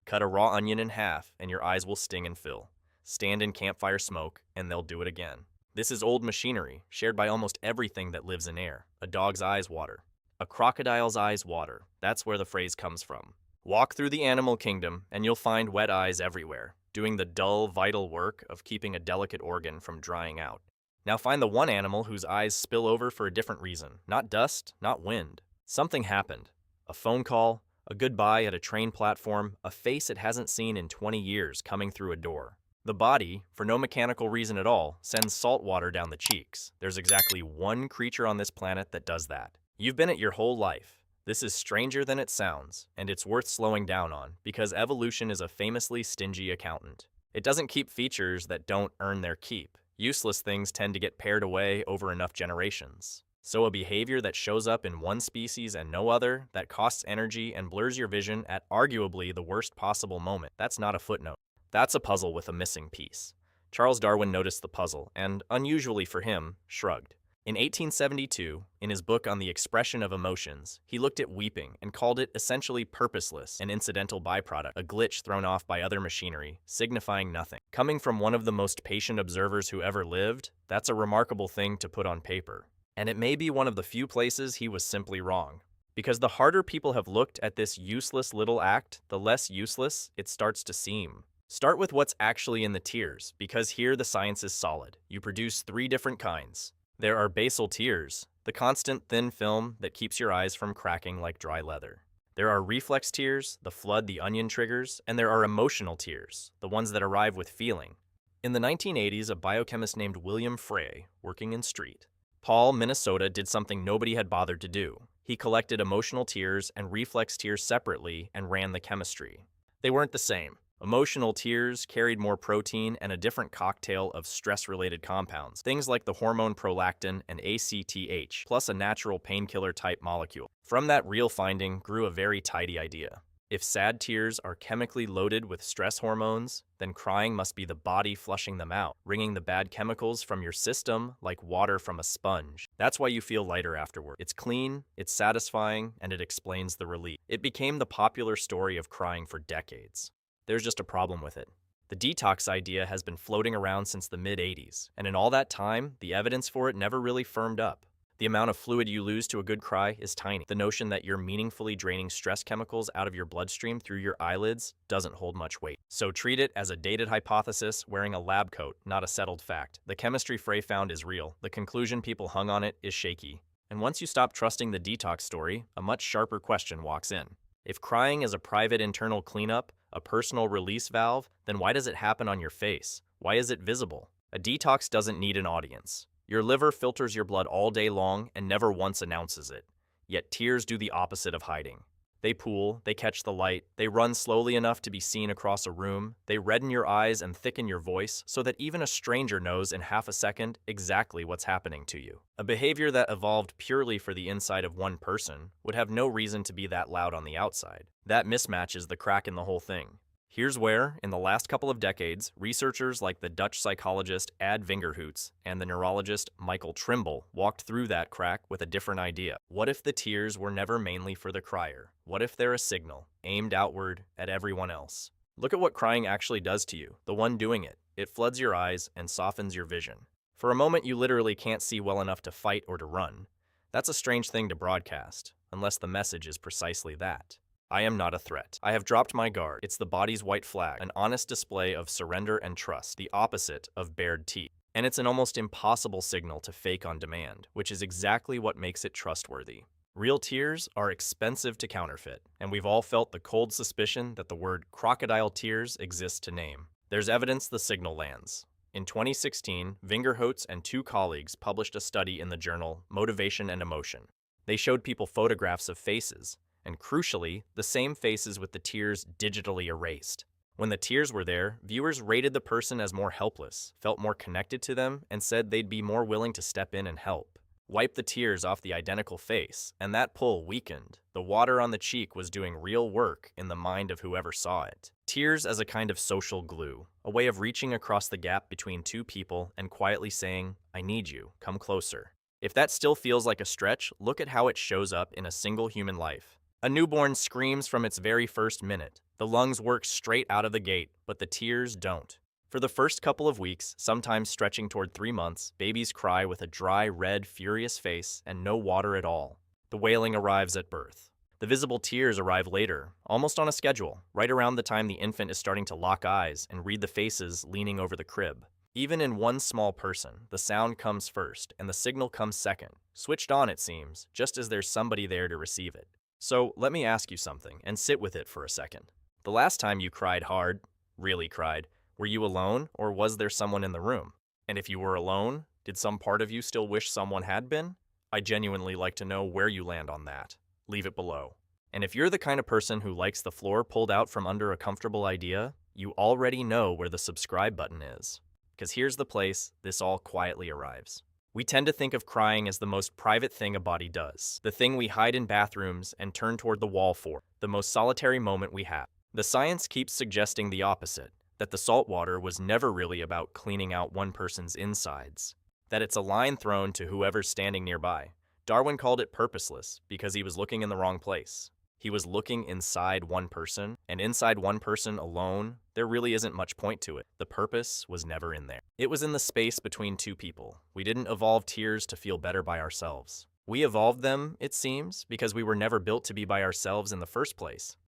Cut a raw onion in half, and your eyes will sting and fill. Stand in campfire smoke, and they'll do it again. This is old machinery, shared by almost everything that lives in air. A dog's eyes water. A crocodile's eyes water. That's where the phrase comes from. Walk through the animal kingdom, and you'll find wet eyes everywhere, doing the dull, vital work of keeping a delicate organ from drying out. Now find the one animal whose eyes spill over for a different reason. Not dust, not wind. Something happened. A phone call, a goodbye at a train platform, a face it hasn't seen in 20 years coming through a door. The body, for no mechanical reason at all, sends salt water down the cheeks. There's exactly one creature on this planet that does that. You've been it your whole life. This is stranger than it sounds, and it's worth slowing down on, because evolution is a famously stingy accountant. It doesn't keep features that don't earn their keep. Useless things tend to get pared away over enough generations. So a behavior that shows up in one species and no other, that costs energy and blurs your vision at arguably the worst possible moment, that's not a footnote. That's a puzzle with a missing piece. Charles Darwin noticed the puzzle and, unusually for him, shrugged. In 1872, in his book on the expression of emotions, he looked at weeping and called it essentially purposeless, an incidental byproduct, a glitch thrown off by other machinery, signifying nothing. Coming from one of the most patient observers who ever lived, that's a remarkable thing to put on paper. And it may be one of the few places he was simply wrong. Because the harder people have looked at this useless little act, the less useless it starts to seem. Start with what's actually in the tears, because here the science is solid. You produce 3 different kinds. There are basal tears, the constant thin film that keeps your eyes from cracking like dry leather. There are reflex tears, the flood the onion triggers, and there are emotional tears, the ones that arrive with feeling. In the 1980s, a biochemist named William Frey, working in St. Paul, Minnesota, did something nobody had bothered to do. He collected emotional tears and reflex tears separately and ran the chemistry. They weren't the same. Emotional tears carried more protein and a different cocktail of stress-related compounds, things like the hormone prolactin and ACTH, plus a natural painkiller type molecule. From that real finding grew a very tidy idea. If sad tears are chemically loaded with stress hormones, then crying must be the body flushing them out, wringing the bad chemicals from your system like water from a sponge. That's why you feel lighter afterward. It's clean, it's satisfying, and it explains the relief. It became the popular story of crying for decades. There's just a problem with it. The detox idea has been floating around since the mid-80s, and in all that time, the evidence for it never really firmed up. The amount of fluid you lose to a good cry is tiny. The notion that you're meaningfully draining stress chemicals out of your bloodstream through your eyelids doesn't hold much weight. So treat it as a dated hypothesis wearing a lab coat, not a settled fact. The chemistry Frey found is real. The conclusion people hung on it is shaky. And once you stop trusting the detox story, a much sharper question walks in. If crying is a private internal cleanup, a personal release valve, then why does it happen on your face? Why is it visible? A detox doesn't need an audience. Your liver filters your blood all day long and never once announces it. Yet tears do the opposite of hiding. They pool, they catch the light, they run slowly enough to be seen across a room, they redden your eyes and thicken your voice so that even a stranger knows in half a second exactly what's happening to you. A behavior that evolved purely for the inside of one person would have no reason to be that loud on the outside. That mismatch is the crack in the whole thing. Here's where, in the last couple of decades, researchers like the Dutch psychologist Vingerhoets and the neurologist Michael Trimble walked through that crack with a different idea. What if the tears were never mainly for the crier? What if they're a signal, aimed outward at everyone else? Look at what crying actually does to you, the one doing it. It floods your eyes and softens your vision. For a moment, you literally can't see well enough to fight or to run. That's a strange thing to broadcast, unless the message is precisely that. I am not a threat. I have dropped my guard. It's the body's white flag, an honest display of surrender and trust, the opposite of bared teeth. And it's an almost impossible signal to fake on demand, which is exactly what makes it trustworthy. Real tears are expensive to counterfeit, and we've all felt the cold suspicion that the word crocodile tears exists to name. There's evidence the signal lands. In 2016, Vingerhoets and 2 colleagues published a study in the journal Motivation and Emotion. They showed people photographs of faces, and crucially, the same faces with the tears digitally erased. When the tears were there, viewers rated the person as more helpless, felt more connected to them, and said they'd be more willing to step in and help. Wipe the tears off the identical face, and that pull weakened. The water on the cheek was doing real work in the mind of whoever saw it. Tears as a kind of social glue, a way of reaching across the gap between 2 people and quietly saying, "I need you, come closer." If that still feels like a stretch, look at how it shows up in a single human life. A newborn screams from its very first minute. The lungs work straight out of the gate, but the tears don't. For the first couple of weeks, sometimes stretching toward 3 months, babies cry with a dry, red, furious face and no water at all. The wailing arrives at birth. The visible tears arrive later, almost on a schedule, right around the time the infant is starting to lock eyes and read the faces leaning over the crib. Even in one small person, the sound comes first and the signal comes second, switched on it seems, just as there's somebody there to receive it. So let me ask you something and sit with it for a second. The last time you cried hard, really cried, were you alone or was there someone in the room? And if you were alone, did some part of you still wish someone had been? I genuinely like to know where you land on that. Leave it below. And if you're the kind of person who likes the floor pulled out from under a comfortable idea, you already know where the subscribe button is. Because here's the place this all quietly arrives. We tend to think of crying as the most private thing a body does, the thing we hide in bathrooms and turn toward the wall for, the most solitary moment we have. The science keeps suggesting the opposite, that the salt water was never really about cleaning out one person's insides, that it's a line thrown to whoever's standing nearby. Darwin called it purposeless because he was looking in the wrong place. He was looking inside one person, and inside one person alone, there really isn't much point to it. The purpose was never in there. It was in the space between two people. We didn't evolve tears to feel better by ourselves. We evolved them, it seems, because we were never built to be by ourselves in the first place.